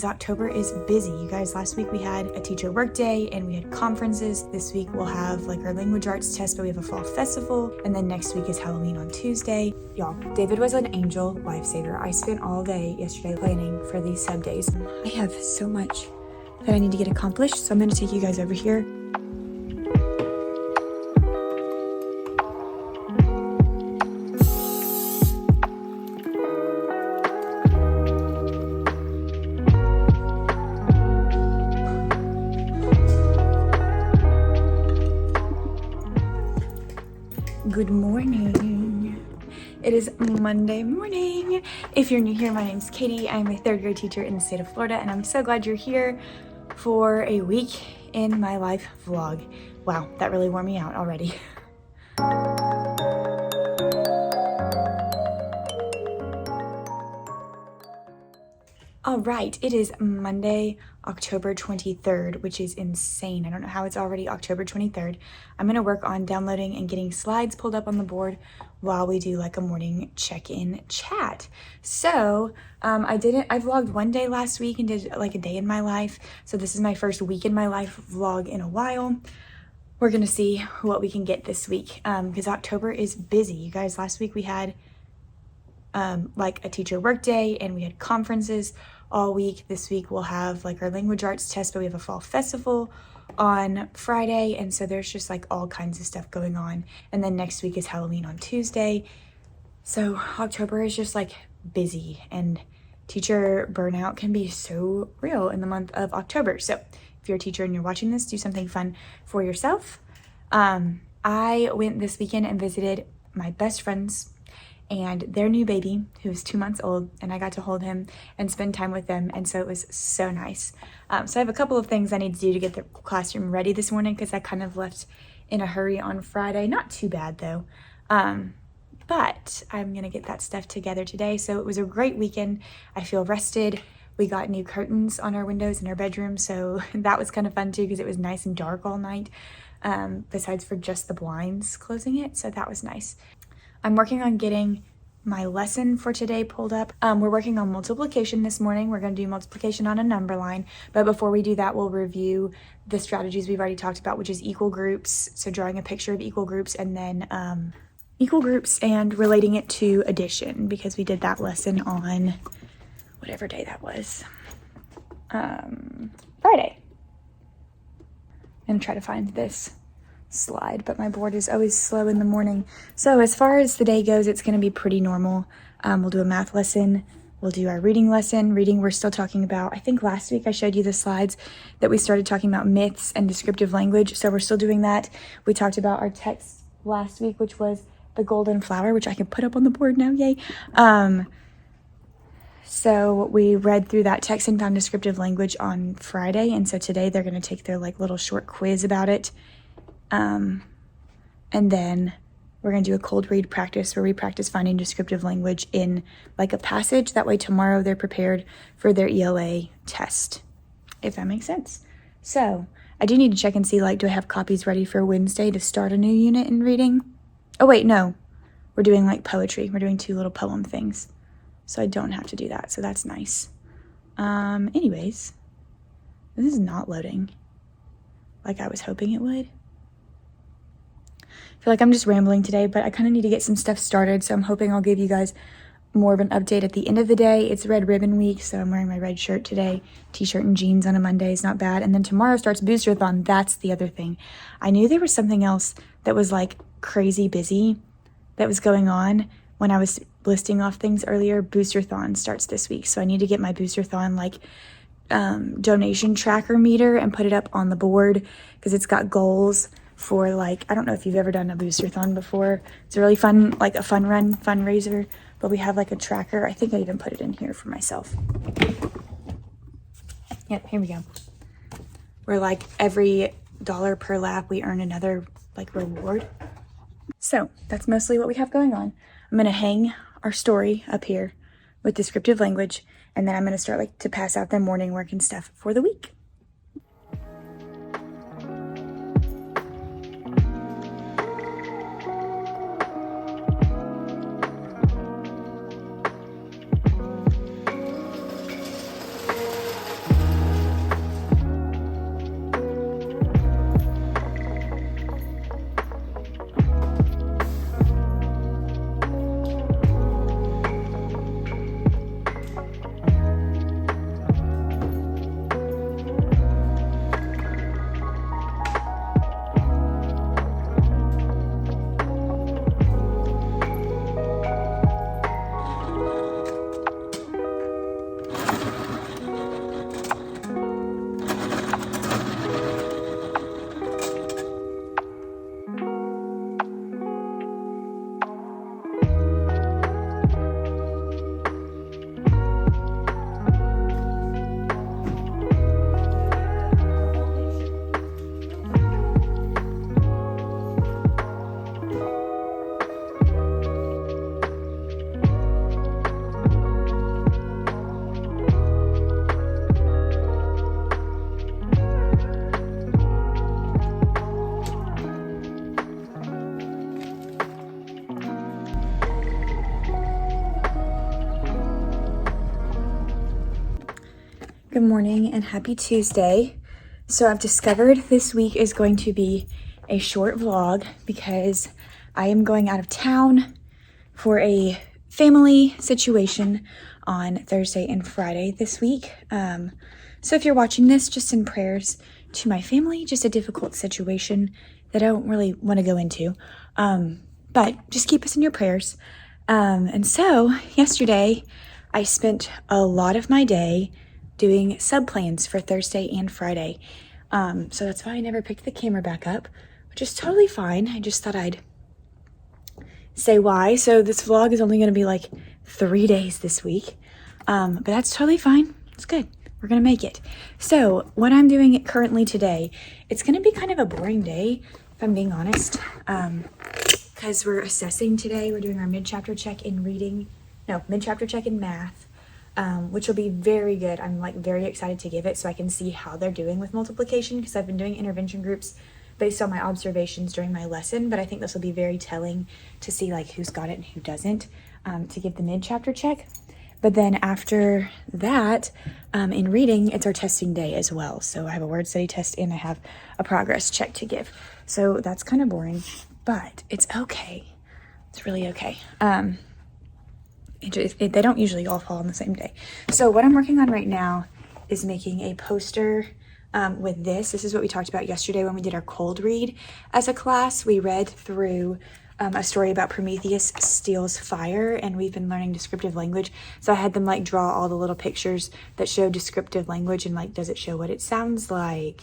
October is busy. You guys, last week we had a teacher work day and we had conferences. This week we'll have like our language arts test, but we have a fall festival. And then next week is Halloween on Tuesday. Y'all, David was an angel lifesaver. I spent all day yesterday planning for these sub days. I have so much that I need to get accomplished, so I'm going to take you guys over here. Good morning. It is Monday morning. If you're new here, my name's Katie. I'm a third grade teacher in the state of Florida, and I'm so glad you're here for a week in my life vlog. Wow, that really wore me out already. All right, it is Monday, October 23rd, which is insane. I don't know how it's already October 23rd. I'm gonna work on downloading and getting slides pulled up on the board while we do like a morning check-in chat. So I vlogged one day last week and did like a day in my life. So this is my first week in my life vlog in a while. We're gonna see what we can get this week because October is busy. You guys, last week we had like a teacher work day and we had conferences all week. This week we'll have like our language arts test, but we have a fall festival on Friday, and so there's just like all kinds of stuff going on. And then next week is Halloween on Tuesday. So October is just like busy, and teacher burnout can be so real in the month of October. So if you're a teacher and you're watching this, do something fun for yourself. I went this weekend and visited my best friends and their new baby, who is 2 months old, and I got to hold him and spend time with them, and so it was so nice. So I have a couple of things I need to do to get the classroom ready this morning because I kind of left in a hurry on Friday. Not too bad though, but I'm gonna get that stuff together today. So it was a great weekend. I feel rested. We got new curtains on our windows in our bedroom, so that was kind of fun too because it was nice and dark all night, besides for just the blinds closing it, so that was nice. I'm working on getting my lesson for today pulled up. We're working on multiplication this morning. We're going to do multiplication on a number line. But before we do that, we'll review the strategies we've already talked about, which is equal groups. So drawing a picture of equal groups, and then equal groups and relating it to addition, because we did that lesson on whatever day that was. Friday. I'm going to try to find this slide, but my board is always slow in the morning. So as far as the day goes, it's going to be pretty normal. We'll do a math lesson. We'll do our reading lesson. Reading, we're still talking about, I think last week I showed you the slides that we started talking about myths and descriptive language. So we're still doing that. We talked about our text last week, which was the golden flower, which I can put up on the board now. Yay. So we read through that text and found descriptive language on Friday. And so today they're going to take their like little short quiz about it. And then we're going to do a cold read practice where we practice finding descriptive language in like a passage. That way tomorrow they're prepared for their ELA test, if that makes sense. So I do need to check and see, like, do I have copies ready for Wednesday to start a new unit in reading? Oh wait, no, we're doing like poetry. We're doing 2 little poem things. So I don't have to do that. So that's nice. Anyways, this is not loading like I was hoping it would. I feel like I'm just rambling today, but I kind of need to get some stuff started, so I'm hoping I'll give you guys more of an update at the end of the day. It's Red Ribbon Week, so I'm wearing my red shirt today. T-shirt and jeans on a Monday is not bad. And then tomorrow starts Booster-a-thon. That's the other thing. I knew there was something else that was like crazy busy that was going on when I was listing off things earlier. Booster-a-thon starts this week, so I need to get my Booster-a-thon like donation tracker meter and put it up on the board because it's got goals for, like, I don't know if you've ever done a Booster-a-thon before. It's a really fun, like a fun run fundraiser, but we have like a tracker. I think I even put it in here for myself. Yep, here we go. Where like every $1 per lap, we earn another like reward. So that's mostly what we have going on. I'm gonna hang our story up here with descriptive language, and then I'm gonna start like to pass out their morning work and stuff for the week. Good morning and happy Tuesday. So I've discovered this week is going to be a short vlog because I am going out of town for a family situation on Thursday and Friday this week. So if you're watching this, just send prayers to my family, just a difficult situation that I don't really want to go into. But just keep us in your prayers. And so yesterday I spent a lot of my day doing sub plans for Thursday and Friday. So that's why I never picked the camera back up, which is totally fine. I just thought I'd say why. So this vlog is only going to be like 3 days this week, but that's totally fine. It's good. We're going to make it. So what I'm doing currently today, it's going to be kind of a boring day, if I'm being honest, because we're assessing today. We're doing our mid-chapter check in mid-chapter check in math. Which will be very good. I'm like very excited to give it so I can see how they're doing with multiplication because I've been doing intervention groups based on my observations during my lesson, but I think this will be very telling to see like who's got it and who doesn't, to give the mid-chapter check. But then after that, in reading, it's our testing day as well. So I have a word study test and I have a progress check to give. So that's kind of boring, but it's okay. It's really okay. They don't usually all fall on the same day. So what I'm working on right now is making a poster with this. This is what we talked about yesterday when we did our cold read as a class. We read through a story about Prometheus steals fire, and we've been learning descriptive language. So I had them like draw all the little pictures that show descriptive language and like, does it show what it sounds like,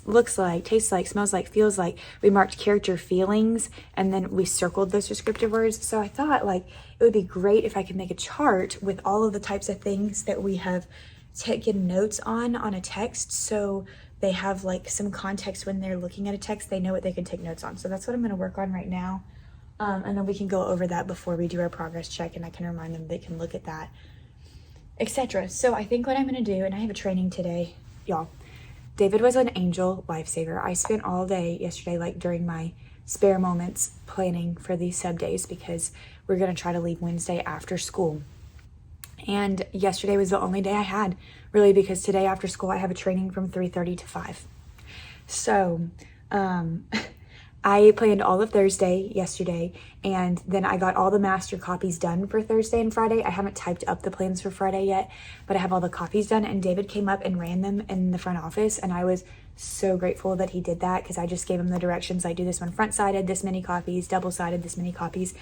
looks like, tastes like, smells like, feels like. We marked character feelings and then we circled those descriptive words. So I thought like it would be great if I could make a chart with all of the types of things that we have taken notes on a text, so they have like some context when they're looking at a text, they know what they can take notes on. So that's what I'm going to work on right now, and then we can go over that before we do our progress check, and I can remind them they can look at that, etc. So I think what I'm going to do, and I have a training today, y'all. David was an angel lifesaver. I spent all day yesterday, like during my spare moments, planning for these sub days because we're going to try to leave Wednesday after school. And yesterday was the only day I had, really, because today after school I have a training from 3:30 to 5. So I planned all of Thursday yesterday, and then I got all the master copies done for Thursday and Friday. I haven't typed up the plans for Friday yet, but I have all the copies done, and David came up and ran them in the front office, and I was so grateful that he did that because I just gave him the directions. I do this one front-sided, this many copies, double-sided, this many copies.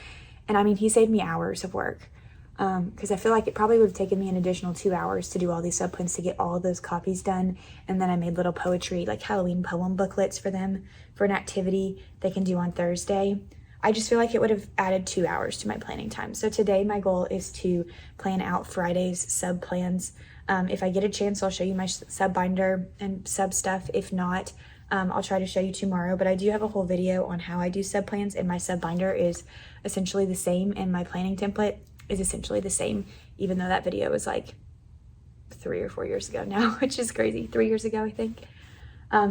And I mean, he saved me hours of work because I feel like it probably would have taken me an additional 2 hours to do all these sub plans to get all of those copies done. And then I made little poetry, like Halloween poem booklets for them for an activity they can do on Thursday. I just feel like it would have added 2 hours to my planning time. So today my goal is to plan out Friday's sub plans. If I get a chance, I'll show you my sub binder and sub stuff. If not, I'll try to show you tomorrow, but I do have a whole video on how I do sub plans, and my sub binder is essentially the same, and my planning template is essentially the same, even though that video was like 3 or 4 years ago now, which is crazy. 3 years ago, I think.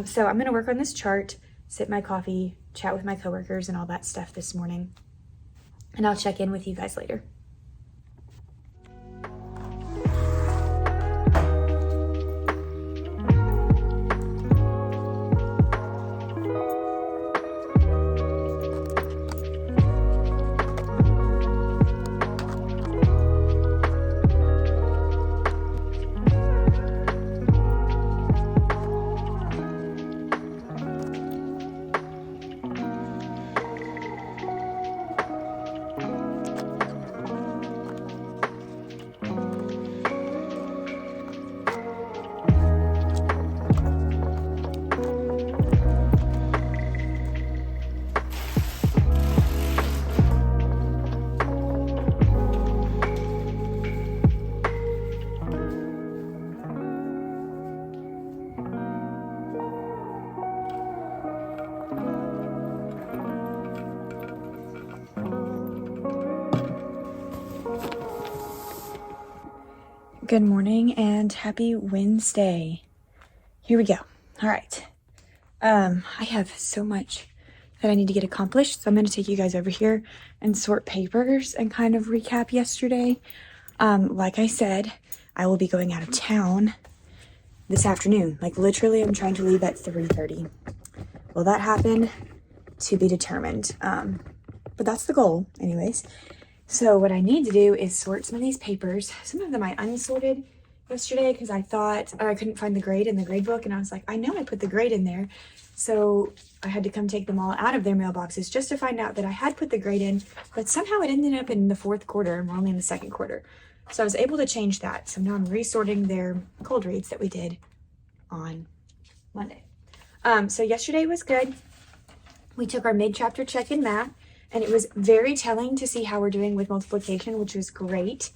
So I'm going to work on this chart, sip my coffee, chat with my coworkers and all that stuff this morning, and I'll check in with you guys later. Good morning and happy Wednesday. Here we go. All right. I have so much that I need to get accomplished, so I'm going to take you guys over here and sort papers and kind of recap yesterday. Like I said, I will be going out of town this afternoon. Like literally I'm trying to leave at 3:30. Will that happen? To be determined. But that's the goal anyways. So what I need to do is sort some of these papers. Some of them I unsorted yesterday because I thought I couldn't find the grade in the grade book, and I was like, I know I put the grade in there. So I had to come take them all out of their mailboxes just to find out that I had put the grade in, but somehow it ended up in the 4th quarter and we're only in the 2nd quarter. So I was able to change that. So now I'm resorting their cold reads that we did on Monday. So yesterday was good. We took our mid-chapter check in math, and it was very telling to see how we're doing with multiplication, which was great.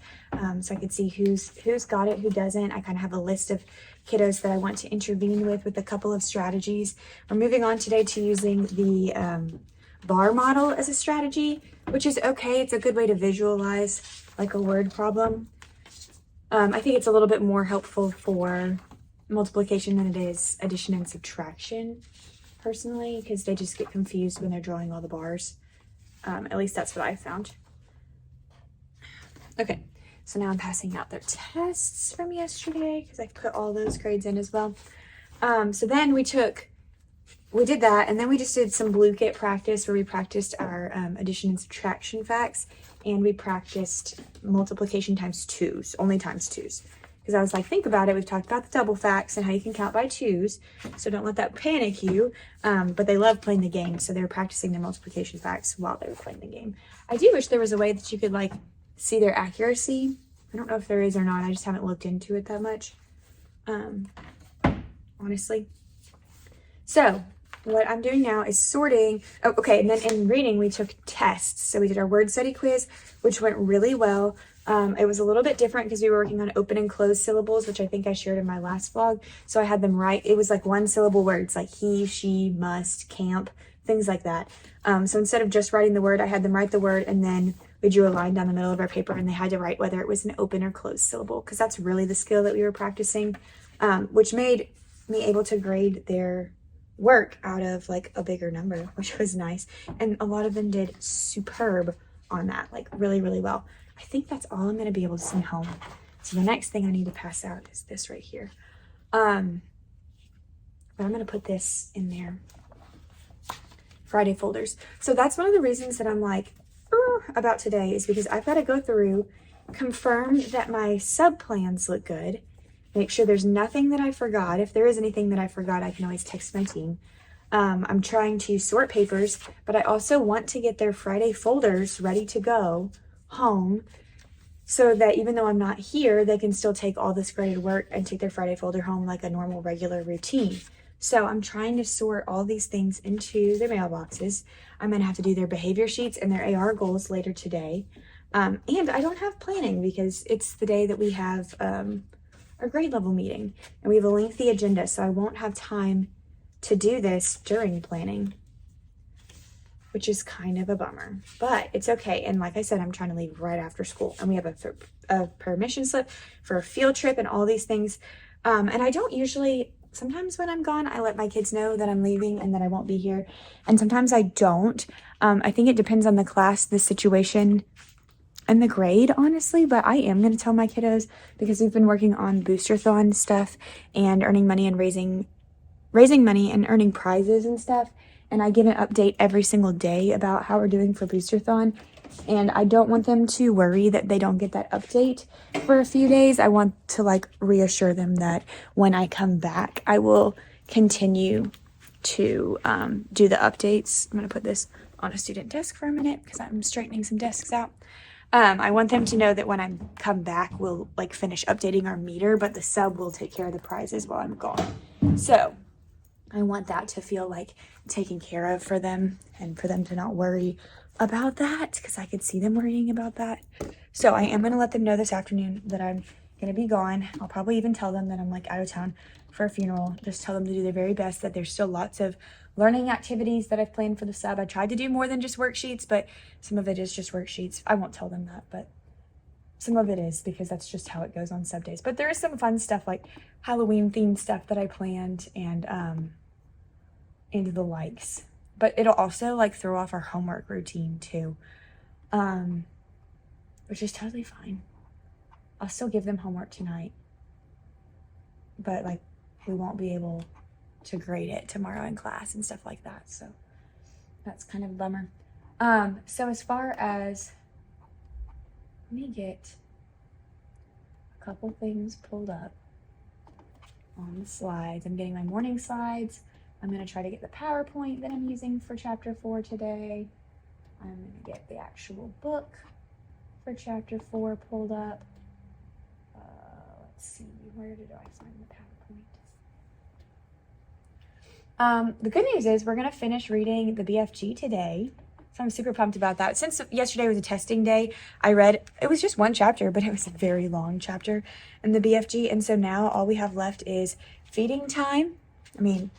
So I could see who's got it, who doesn't. I kind of have a list of kiddos that I want to intervene with a couple of strategies. We're moving on today to using the bar model as a strategy, which is okay. It's a good way to visualize like a word problem. I think it's a little bit more helpful for multiplication than it is addition and subtraction, personally, because they just get confused when they're drawing all the bars. At least that's what I found. Okay, so now I'm passing out their tests from yesterday because I put all those grades in as well. So then we did that, and then we just did some blue kit practice where we practiced our addition and subtraction facts, and we practiced multiplication times 2s, only times 2s. Because I was like, think about it. We've talked about the double facts and how you can count by 2s, so don't let that panic you. But they love playing the game, so they were practicing their multiplication facts while they were playing the game. I do wish there was a way that you could like see their accuracy. I don't know if there is or not. I just haven't looked into it that much, honestly. So what I'm doing now is sorting. Oh, okay, and then in reading, we took tests. So we did our word study quiz, which went really well. It was a little bit different because we were working on open and closed syllables, which I think I shared in my last vlog. So I had them write, it was like 1-syllable words like he, she, must, camp, things like that. So instead of just writing the word, I had them write the word, and then we drew a line down the middle of our paper, and they had to write whether it was an open or closed syllable, because that's really the skill that we were practicing, which made me able to grade their work out of like a bigger number, which was nice. And a lot of them did superb on that, like really, really well. I think that's all I'm going to be able to send home. So the next thing I need to pass out is this right here. But I'm going to put this in there. Friday folders. So that's one of the reasons that I'm like about today, is because I've got to go through, confirm that my sub plans look good, make sure there's nothing that I forgot. If there is anything that I forgot, I can always text my team. I'm trying to sort papers, but I also want to get their Friday folders ready to go home, so that even though I'm not here, they can still take all this graded work and take their Friday folder home like a normal regular routine. So I'm trying to sort all these things into their mailboxes. I'm going to have to do their behavior sheets and their AR goals later today. And I don't have planning because it's the day that we have our grade level meeting, and we have a lengthy agenda, so I won't have time to do this during planning, which is kind of a bummer, but it's okay. And like I said, I'm trying to leave right after school, and we have a permission slip for a field trip and all these things. And I don't usually, sometimes when I'm gone, I let my kids know that I'm leaving and that I won't be here. And sometimes I don't. I think it depends on the class, the situation, and the grade, honestly, but I am going to tell my kiddos because we've been working on Boosterthon stuff and earning money and raising money and earning prizes and stuff. And I give an update every single day about how we're doing for Boosterthon. And I don't want them to worry that they don't get that update for a few days. I want to like reassure them that when I come back, I will continue to do the updates. I'm going to put this on a student desk for a minute because I'm straightening some desks out. I want them to know that when I come back, we'll like finish updating our meter, but the sub will take care of the prizes while I'm gone. So I want that to feel like taken care of for them, and for them to not worry about that, because I could see them worrying about that. So I am going to let them know this afternoon that I'm going to be gone. I'll probably even tell them that I'm like out of town for a funeral. Just tell them to do their very best, that there's still lots of learning activities that I've planned for the sub. I tried to do more than just worksheets, but some of it is just worksheets. I won't tell them that, but some of it is, because that's just how it goes on sub days. But there is some fun stuff like Halloween themed stuff that I planned, and the likes. But it'll also like throw off our homework routine too, which is totally fine. I'll still give them homework tonight, but like we won't be able to grade it tomorrow in class and stuff like that. So that's kind of a bummer. So as far as, let me get a couple things pulled up on the slides. I'm getting my morning slides. I'm going to try to get the PowerPoint that I'm using for chapter 4 today. I'm going to get the actual book for chapter 4 pulled up. Let's see, where did I find the PowerPoint? The good news is we're going to finish reading the BFG today. So I'm super pumped about that. Since yesterday was a testing day, I read, it was just one chapter, but it was a very long chapter in the BFG. And so now all we have left is feeding time. I mean,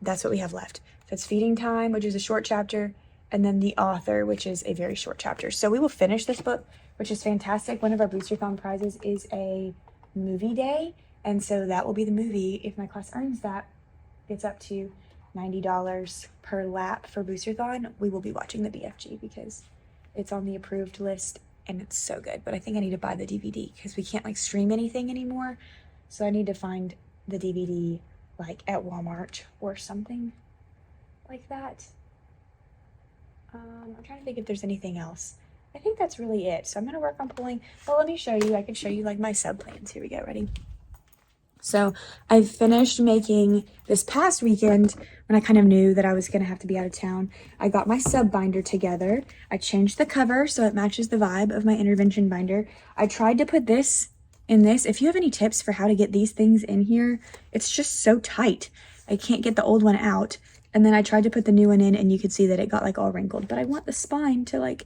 that's what we have left. So it's feeding time, which is a short chapter, and then the author, which is a very short chapter. So we will finish this book, which is fantastic. One of our Boosterthon prizes is a movie day. And so that will be the movie. If my class earns that, it's up to $90 per lap for Boosterthon. We will be watching the BFG because it's on the approved list and it's so good. But I think I need to buy the DVD because we can't like stream anything anymore. So I need to find the DVD like at Walmart or something like that. I'm trying to think if there's anything else. I think that's really it. So I'm going to work on pulling. Well, let me show you. I can show you like my sub plans. Here we go. Ready? So I finished making this past weekend when I kind of knew that I was going to have to be out of town. I got my sub binder together. I changed the cover so it matches the vibe of my intervention binder. I tried to put this in this. If you have any tips for how to get these things in here, it's just so tight. I can't get the old one out. And then I tried to put the new one in and you could see that it got like all wrinkled. But I want the spine to like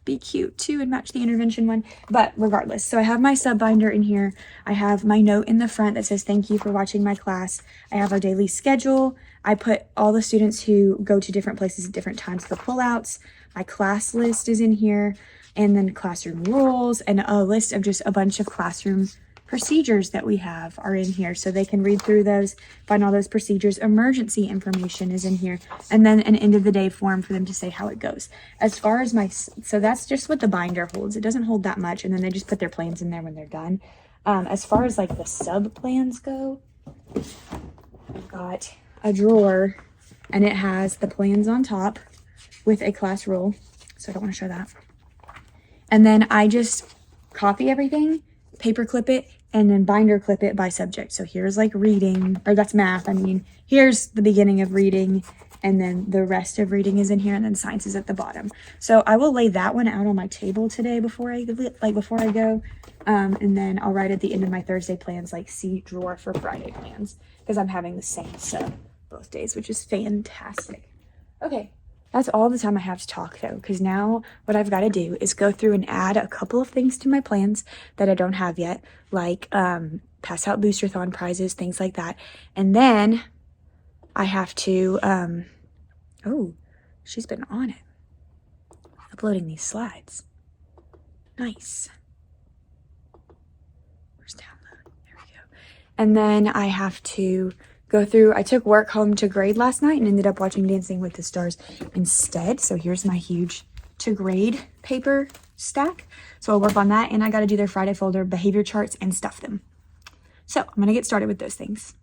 be cute too and match the intervention one. But regardless, so I have my sub binder in here. I have my note in the front that says thank you for watching my class. I have our daily schedule. I put all the students who go to different places at different times for pullouts. My class list is in here, and then classroom rules and a list of just a bunch of classroom procedures that we have are in here, so they can read through those, find all those procedures. Emergency information is in here, and then an end of the day form for them to say how it goes. As far as my, so that's just what the binder holds. It doesn't hold that much, and then they just put their plans in there when they're done. As far as like the sub plans go, I've got a drawer and it has the plans on top with a class rule, so I don't want to show that. And then I just copy everything, paper clip it, and then binder clip it by subject. So here's like reading, or that's math. I mean, here's the beginning of reading, and then the rest of reading is in here, and then science is at the bottom. So I will lay that one out on my table today before I go. And then I'll write at the end of my Thursday plans, like see drawer for Friday plans, because I'm having the same sub both days, which is fantastic. Okay. That's all the time I have to talk though, because now what I've got to do is go through and add a couple of things to my plans that I don't have yet, like pass out Boosterthon prizes, things like that. And then I have to, oh, she's been on it, uploading these slides. Nice. Where's download? There we go. And then I have to go through, I took work home to grade last night and ended up watching Dancing with the Stars instead. So here's my huge to grade paper stack. So I'll work on that, and I got to do their Friday folder behavior charts and stuff them. So I'm going to get started with those things.